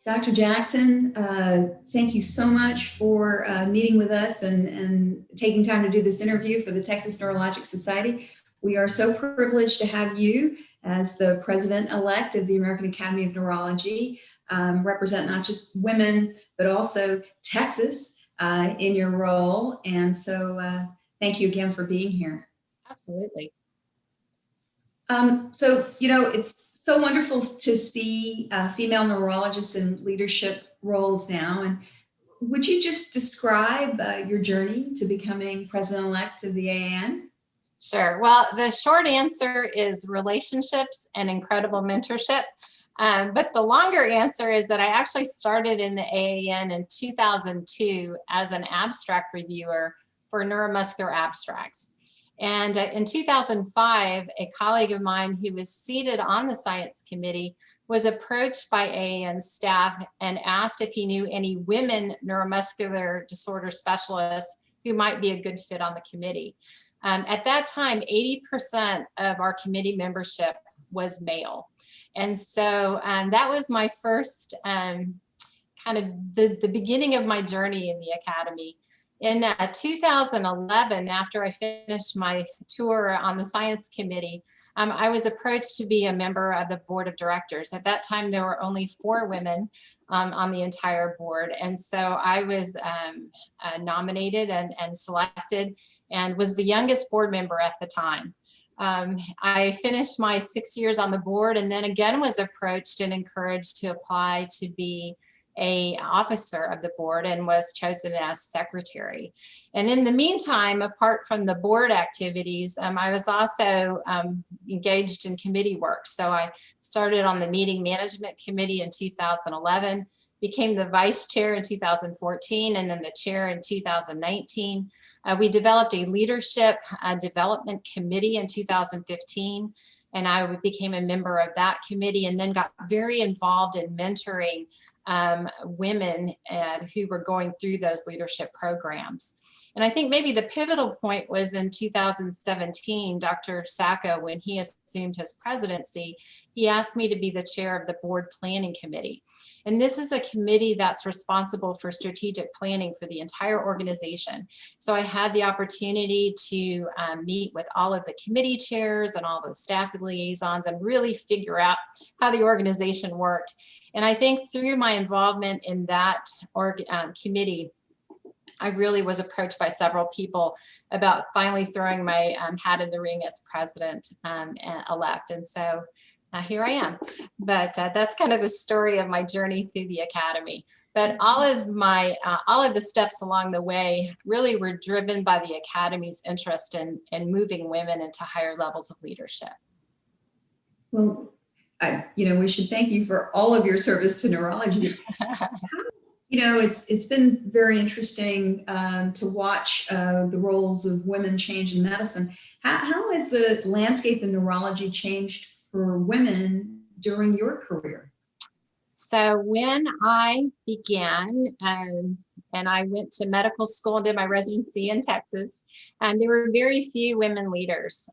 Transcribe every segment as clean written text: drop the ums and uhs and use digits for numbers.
Dr. Jackson, thank you so much for meeting with us and taking time to do this interview for the Texas Neurologic Society. We are so privileged to have you as the president-elect of the American Academy of Neurology, represent not just women, but also Texas in your role. And so thank you again for being here. Absolutely. It's so wonderful to see female neurologists in leadership roles now. And would you just describe your journey to becoming president-elect of the AAN? Sure. Well, the short answer is relationships and incredible mentorship. But the longer answer is that I actually started in the AAN in 2002 as an abstract reviewer for neuromuscular abstracts. And in 2005, a colleague of mine who was seated on the science committee was approached by AAN staff and asked if he knew any women neuromuscular disorder specialists who might be a good fit on the committee. At that time, 80% of our committee membership was male. And so that was my first kind of the beginning of my journey in the academy. In 2011, after I finished my tour on the science committee, I was approached to be a member of the board of directors. At that time, there were only 4 women on the entire board. And so I was nominated and selected and was the youngest board member at the time. I finished my 6 years on the board and then again was approached and encouraged to apply to be an officer of the board and was chosen as secretary. And in the meantime, apart from the board activities, I was also engaged in committee work. So I started on the meeting management committee in 2011, became the vice chair in 2014, and then the chair in 2019. We developed a leadership development committee in 2015, and I became a member of that committee and then got very involved in mentoring women who were going through those leadership programs. And I think maybe the pivotal point was in 2017, Dr. Sacco, when he assumed his presidency, he asked me to be the chair of the board planning committee. And this is a committee that's responsible for strategic planning for the entire organization. So I had the opportunity to meet with all of the committee chairs and all the staff liaisons and really figure out how the organization worked. And I think through my involvement in that committee, I really was approached by several people about finally throwing my hat in the ring as president-elect. And so here I am. But that's kind of the story of my journey through the academy. But all of the steps along the way really were driven by the academy's interest in moving women into higher levels of leadership. Well, we should thank you for all of your service to neurology. It's been very interesting to watch the roles of women change in medicine. How has the landscape in neurology changed for women during your career? So when I began, and I went to medical school and did my residency in Texas, there were very few women leaders.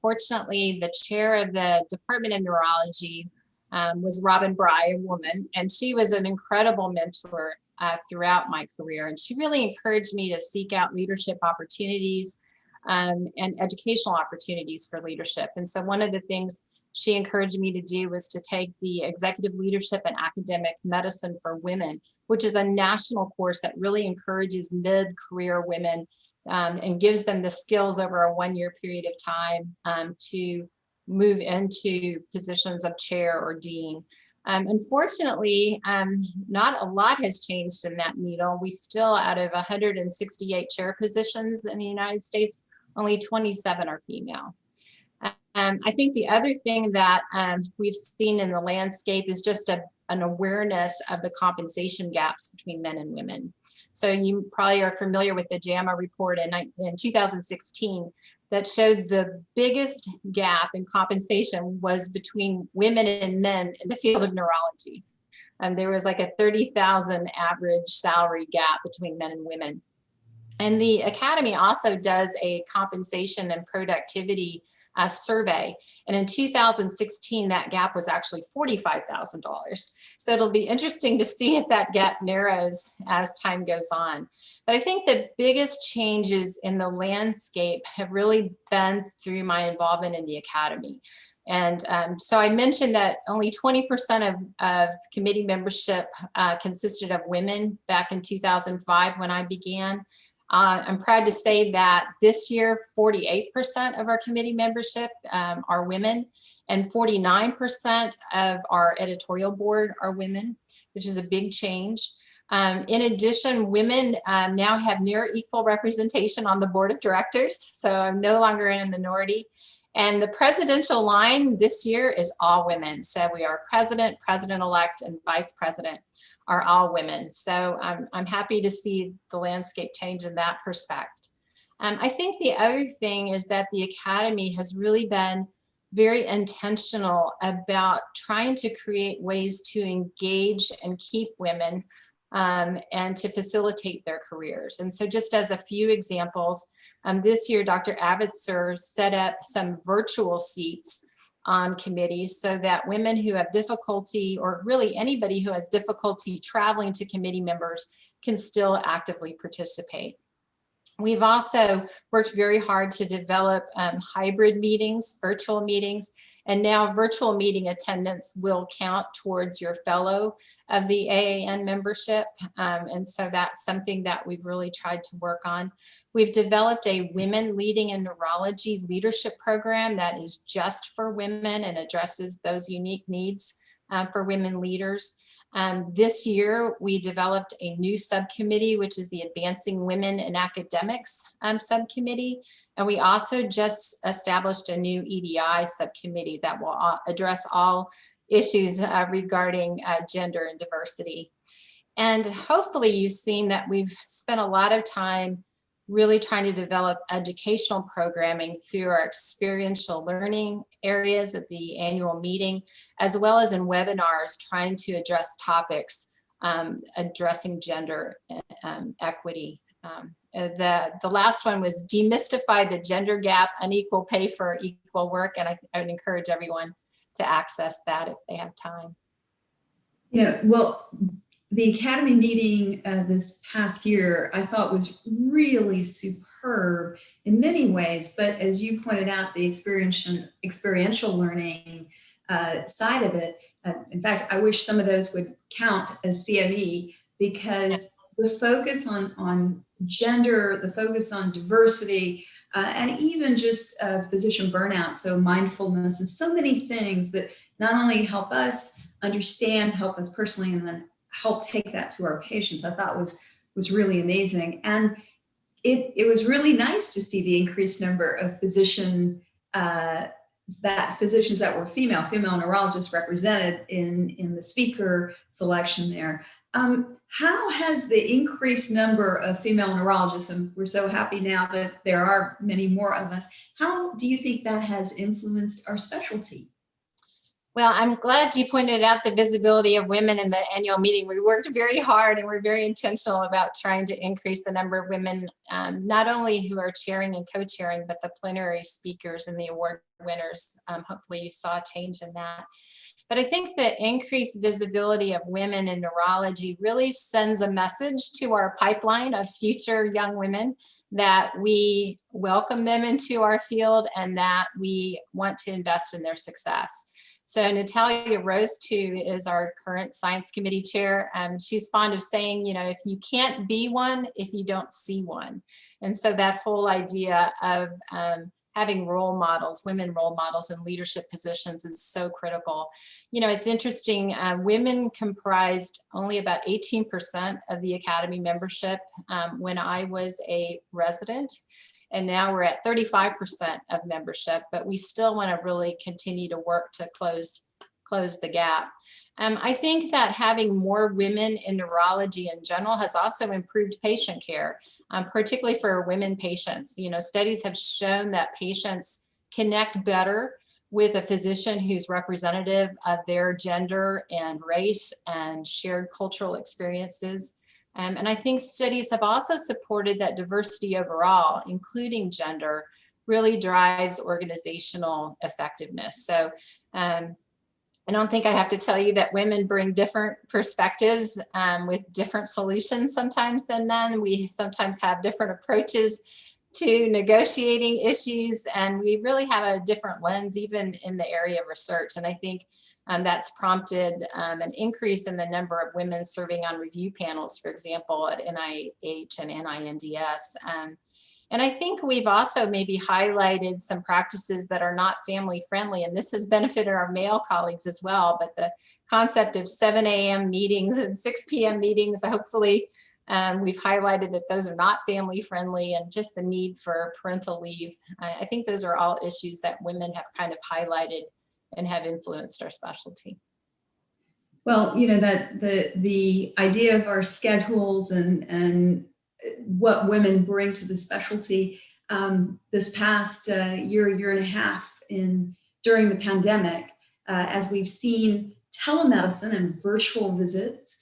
Fortunately, the chair of the Department of Neurology was Robin Bry, a woman, and she was an incredible mentor throughout my career. And she really encouraged me to seek out leadership opportunities and educational opportunities for leadership. And so one of the things she encouraged me to do was to take the Executive Leadership and Academic Medicine for Women, which is a national course that really encourages mid-career women and gives them the skills over a 1-year period of time to move into positions of chair or dean. Unfortunately, not a lot has changed in that needle. We still, out of 168 chair positions in the United States, only 27 are female. I think the other thing that we've seen in the landscape is just an awareness of the compensation gaps between men and women. So you probably are familiar with the JAMA report in 2016 that showed the biggest gap in compensation was between women and men in the field of neurology. There was like a 30,000 average salary gap between men and women. And the Academy also does a compensation and productivity survey. And in 2016, that gap was actually $45,000. So it'll be interesting to see if that gap narrows as time goes on. But I think the biggest changes in the landscape have really been through my involvement in the academy. And so I mentioned that only 20% of committee membership consisted of women back in 2005 when I began. I'm proud to say that this year, 48% of our committee membership are women, and 49% of our editorial board are women, which is a big change. In addition, women now have near equal representation on the board of directors, so I'm no longer in a minority. And the presidential line this year is all women. So we are president, president-elect, and vice president are all women. So I'm happy to see the landscape change in that perspective. I think the other thing is that the academy has really been very intentional about trying to create ways to engage and keep women and to facilitate their careers. And so just as a few examples, this year, Dr. Abitzer set up some virtual seats on committees so that women who have difficulty, or really anybody who has difficulty traveling to committee members, can still actively participate. We've also worked very hard to develop hybrid meetings, virtual meetings, and now virtual meeting attendance will count towards your fellow of the AAN membership. And so that's something that we've really tried to work on. We've developed a Women Leading in Neurology leadership program that is just for women and addresses those unique needs for women leaders. This year, we developed a new subcommittee, which is the Advancing Women in Academics subcommittee. And we also just established a new EDI subcommittee that will address all issues regarding gender and diversity. And hopefully you've seen that we've spent a lot of time really trying to develop educational programming through our experiential learning areas at the annual meeting, as well as in webinars trying to address topics addressing gender equity. The last one was demystify the gender gap, unequal pay for equal work, and I would encourage everyone to access that if they have time. Yeah, well, the Academy meeting this past year, I thought was really superb in many ways, but as you pointed out, the experiential learning side of it, in fact, I wish some of those would count as CME, because the focus on gender, the focus on diversity, and even just physician burnout, so mindfulness, and so many things that not only help us understand, help us personally, and then help take that to our patients, I thought was really amazing. And it was really nice to see the increased number of physicians that were female neurologists represented in the speaker selection there. How has the increased number of female neurologists, and we're so happy now that there are many more of us, how do you think that has influenced our specialty? Well, I'm glad you pointed out the visibility of women in the annual meeting. We worked very hard and we're very intentional about trying to increase the number of women, not only who are chairing and co-chairing, but the plenary speakers and the award winners. Hopefully you saw a change in that. But I think the increased visibility of women in neurology really sends a message to our pipeline of future young women that we welcome them into our field and that we want to invest in their success. So Natalia Rose, too, is our current science committee chair. She's fond of saying, you know, if you can't be one, if you don't see one. And so that whole idea of having role models, women role models in leadership positions is so critical. You know, it's interesting, women comprised only about 18% of the Academy membership when I was a resident. And now we're at 35% of membership, but we still want to really continue to work to close the gap. I think that having more women in neurology in general has also improved patient care, particularly for women patients. You know, studies have shown that patients connect better with a physician who's representative of their gender and race and shared cultural experiences. And I think studies have also supported that diversity overall, including gender, really drives organizational effectiveness. So I don't think I have to tell you that women bring different perspectives with different solutions sometimes than men. We sometimes have different approaches to negotiating issues, and we really have a different lens even in the area of research. And I think that's prompted an increase in the number of women serving on review panels, for example, at NIH and NINDS. And I think we've also maybe highlighted some practices that are not family friendly, and this has benefited our male colleagues as well. But the concept of 7 a.m. meetings and 6 p.m. meetings, hopefully we've highlighted that those are not family friendly, and just the need for parental leave. I think those are all issues that women have kind of highlighted and have influenced our specialty. Well, that the idea of our schedules and what women bring to the specialty, this past year and a half during the pandemic, as we've seen telemedicine and virtual visits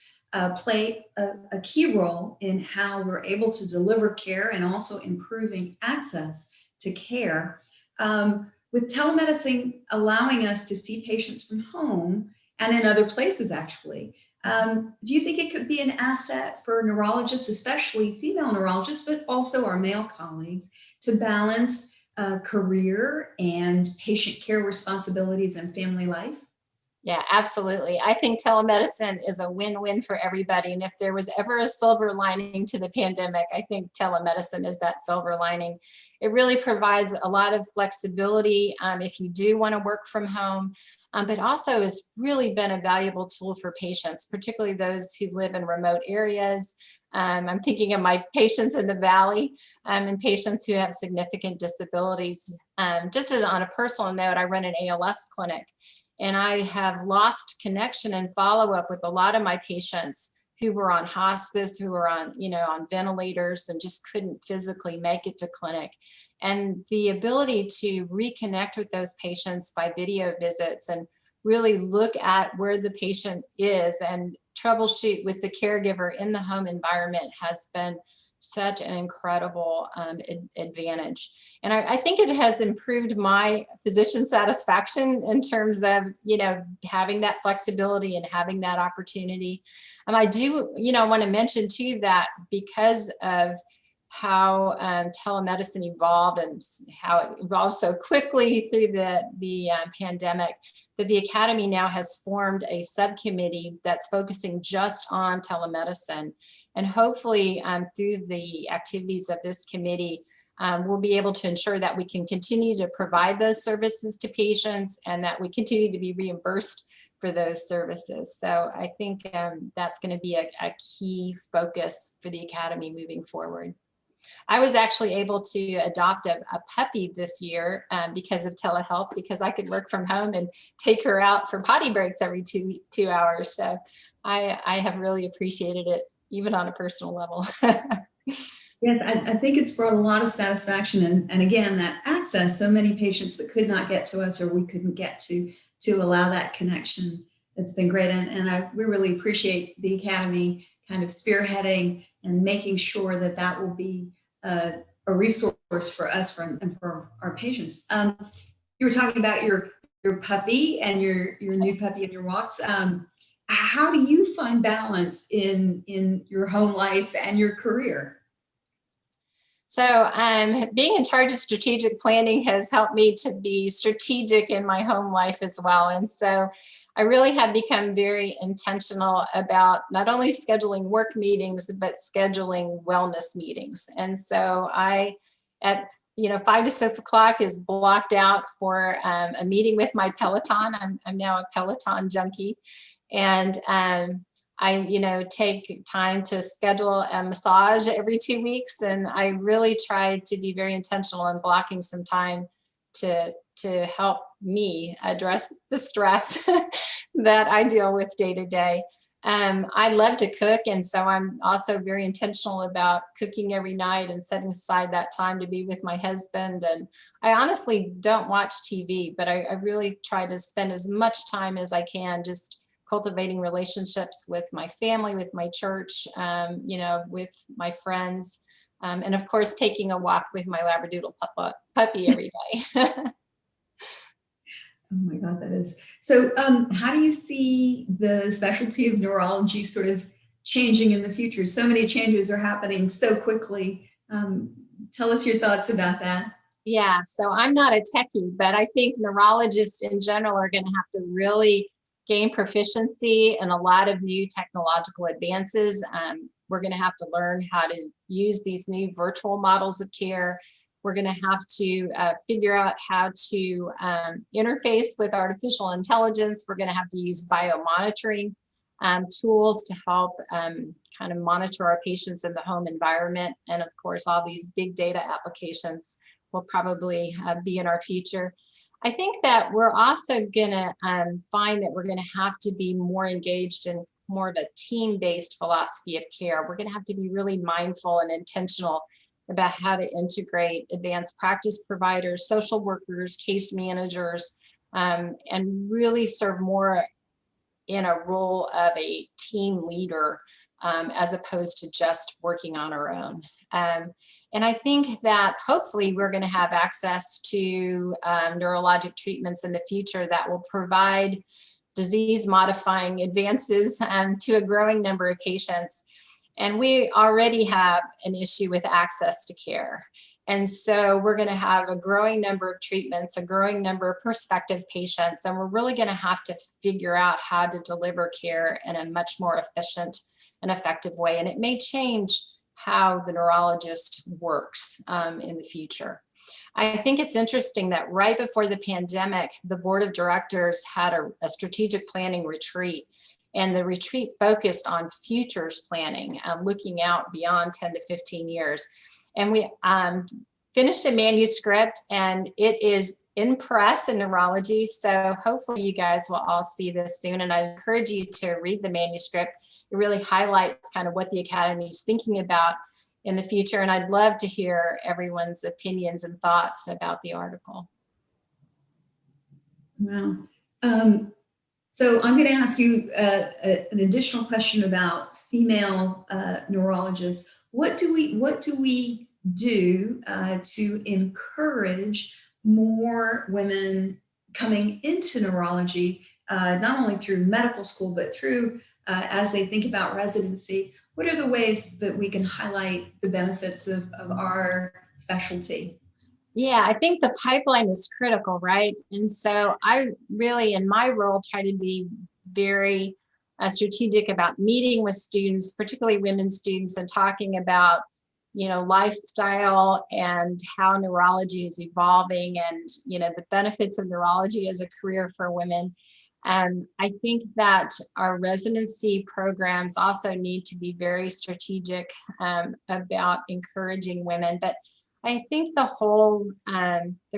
play a key role in how we're able to deliver care and also improving access to care. With telemedicine allowing us to see patients from home and in other places, actually. Do you think it could be an asset for neurologists, especially female neurologists, but also our male colleagues, to balance career and patient care responsibilities and family life? Yeah, absolutely. I think telemedicine is a win-win for everybody. And if there was ever a silver lining to the pandemic, I think telemedicine is that silver lining. It really provides a lot of flexibility if you do want to work from home, but also has really been a valuable tool for patients, particularly those who live in remote areas. I'm thinking of my patients in the Valley and patients who have significant disabilities. Just as on a personal note, I run an ALS clinic, and I have lost connection and follow-up with a lot of my patients who were on hospice, who were on, on ventilators and just couldn't physically make it to clinic. And the ability to reconnect with those patients by video visits and really look at where the patient is and troubleshoot with the caregiver in the home environment has been such an incredible advantage. And I think it has improved my physician satisfaction in terms of, having that flexibility and having that opportunity. I do, want to mention too that because of how telemedicine evolved and how it evolved so quickly through the pandemic, that the Academy now has formed a subcommittee that's focusing just on telemedicine. And hopefully through the activities of this committee, we'll be able to ensure that we can continue to provide those services to patients and that we continue to be reimbursed for those services. So I think that's going to be a key focus for the Academy moving forward. I was actually able to adopt a puppy this year because of telehealth, because I could work from home and take her out for potty breaks every two hours. So I have really appreciated it, even on a personal level. Yes, I think it's brought a lot of satisfaction. And again, that access, so many patients that could not get to us or we couldn't get to allow that connection. It's been great. And we really appreciate the Academy kind of spearheading and making sure that will be a resource for us and for our patients. You were talking about your puppy and your new puppy and your walks. How do you find balance in your home life and your career? So being in charge of strategic planning has helped me to be strategic in my home life as well. And so I really have become very intentional about not only scheduling work meetings, but scheduling wellness meetings. And so at 5 to 6 o'clock is blocked out for a meeting with my Peloton. I'm now a Peloton junkie. And I take time to schedule a massage every 2 weeks. And I really try to be very intentional in blocking some time to help me address the stress that I deal with day to day. I love to cook. And so I'm also very intentional about cooking every night and setting aside that time to be with my husband. And I honestly don't watch TV, but I really try to spend as much time as I can just cultivating relationships with my family, with my church, with my friends, and of course, taking a walk with my Labradoodle puppy every day. Oh my God, that is. So how do you see the specialty of neurology sort of changing in the future? So many changes are happening so quickly. Tell us your thoughts about that. Yeah, so I'm not a techie, but I think neurologists in general are going to have to really gain proficiency in a lot of new technological advances. We're going to have to learn how to use these new virtual models of care. We're going to have to figure out how to interface with artificial intelligence. We're going to have to use biomonitoring tools to help kind of monitor our patients in the home environment. And of course, all these big data applications will probably be in our future. I think that we're also going to find that we're going to have to be more engaged in more of a team-based philosophy of care. We're going to have to be really mindful and intentional about how to integrate advanced practice providers, social workers, case managers, and really serve more in a role of a team leader as opposed to just working on our own. And I think that hopefully we're going to have access to neurologic treatments in the future that will provide disease modifying advances to a growing number of patients. And we already have an issue with access to care. And so we're going to have a growing number of treatments, a growing number of prospective patients, and we're really going to have to figure out how to deliver care in a much more efficient and effective way. And it may change how the neurologist works in the future. I think it's interesting that right before the pandemic, the board of directors had a strategic planning retreat. And the retreat focused on futures planning, looking out beyond 10 to 15 years. And we finished a manuscript, and it is in press in neurology. So hopefully you guys will all see this soon. And I encourage you to read the manuscript. It really highlights kind of what the Academy is thinking about in the future. And I'd love to hear everyone's opinions and thoughts about the article. Wow. So I'm going to ask you an additional question about female neurologists. What do we do to encourage more women coming into neurology, not only through medical school, but through as they think about residency? What are the ways that we can highlight the benefits of our specialty? Yeah, I think the pipeline is critical, right? And so I really, in my role, try to be very strategic about meeting with students, particularly women students, and talking about, lifestyle and how neurology is evolving and, the benefits of neurology as a career for women. I think that our residency programs also need to be very strategic about encouraging women. But I think the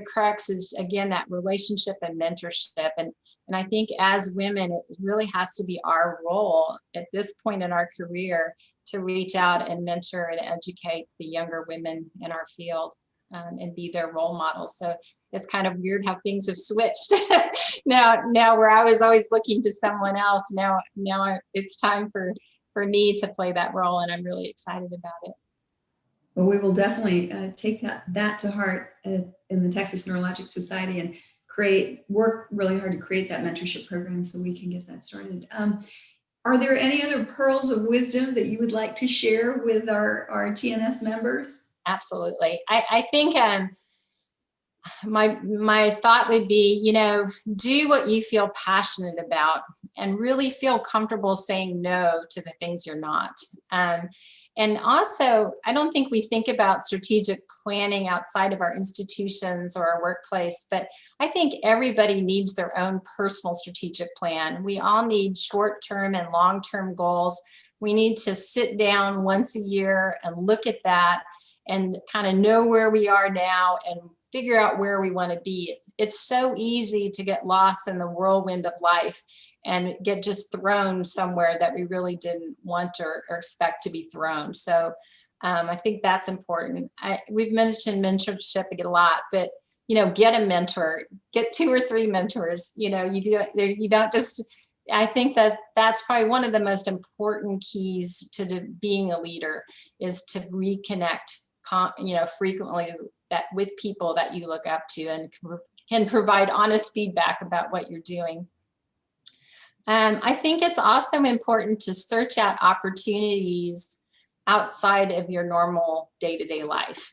crux is, again, that relationship and mentorship. And I think as women, it really has to be our role at this point in our career to reach out and mentor and educate the younger women in our field and be their role models. So it's kind of weird how things have switched now where I was always looking to someone else. Now it's time for me to play that role, and I'm really excited about it. Well, we will definitely take that to heart in the Texas Neurologic Society and work really hard to create that mentorship program so we can get that started. Are there any other pearls of wisdom that you would like to share with our TNS members? Absolutely. I think my thought would be, do what you feel passionate about and really feel comfortable saying no to the things you're not. And also, I don't think we think about strategic planning outside of our institutions or our workplace, but I think everybody needs their own personal strategic plan. We all need short-term and long-term goals. We need to sit down once a year and look at that and kind of know where we are now and figure out where we want to be. It's so easy to get lost in the whirlwind of life and get just thrown somewhere that we really didn't want or expect to be thrown. So I think that's important. We've mentioned mentorship a lot, but get a mentor, get 2 or 3 mentors. You don't just. I think that's probably one of the most important keys to being a leader is to reconnect, frequently that with people that you look up to and can provide honest feedback about what you're doing. I think it's also important to search out opportunities outside of your normal day-to-day life.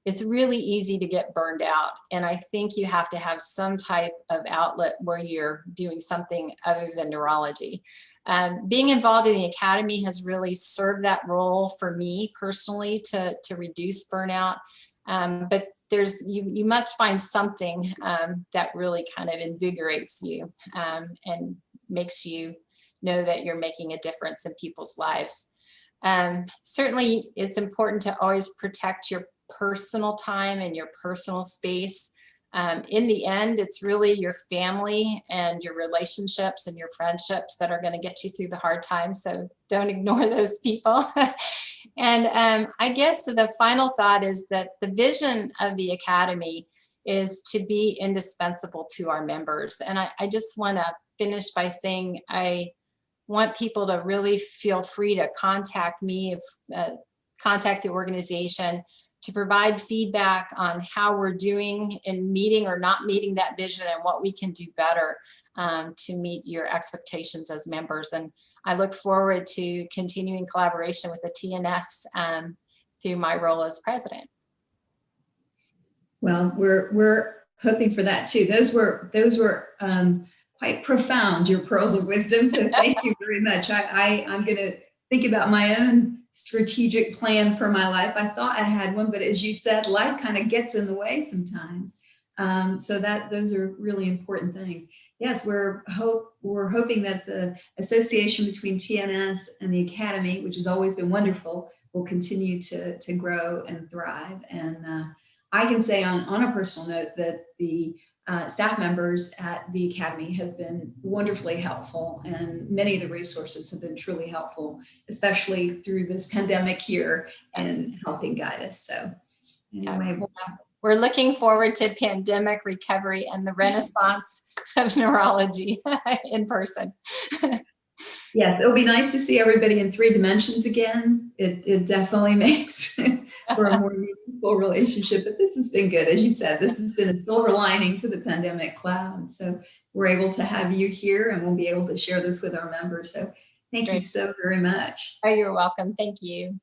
It's really easy to get burned out, and I think you have to have some type of outlet where you're doing something other than neurology. Being involved in the academy has really served that role for me personally to reduce burnout. But you must find something that really kind of invigorates you and makes you know that you're making a difference in people's lives. Certainly, it's important to always protect your personal time and your personal space. In the end, it's really your family and your relationships and your friendships that are going to get you through the hard times. So don't ignore those people. And I guess the final thought is that the vision of the Academy is to be indispensable to our members. And I just want to finish by saying I want people to really feel free to contact me, contact the organization, to provide feedback on how we're doing in meeting or not meeting that vision and what we can do better to meet your expectations as members. And I look forward to continuing collaboration with the TNS through my role as president. Well, we're hoping for that too. Those were quite profound, your pearls of wisdom. So thank you very much. I'm going to think about my own strategic plan for my life. I thought I had one, but as you said, life kind of gets in the way sometimes. So those are really important things. Yes, we're hoping that the association between TNS and the Academy, which has always been wonderful, will continue to grow and thrive. And I can say on a personal note that the staff members at the Academy have been wonderfully helpful, and many of the resources have been truly helpful, especially through this pandemic year, and helping guide us. So anyway, we're looking forward to pandemic recovery and the renaissance of neurology in person. Yes, it'll be nice to see everybody in 3 dimensions again. It definitely makes for a more meaningful relationship, but this has been good. As you said, this has been a silver lining to the pandemic cloud. So we're able to have you here, and we'll be able to share this with our members. So thank you so very much. Oh, you're welcome. Thank you.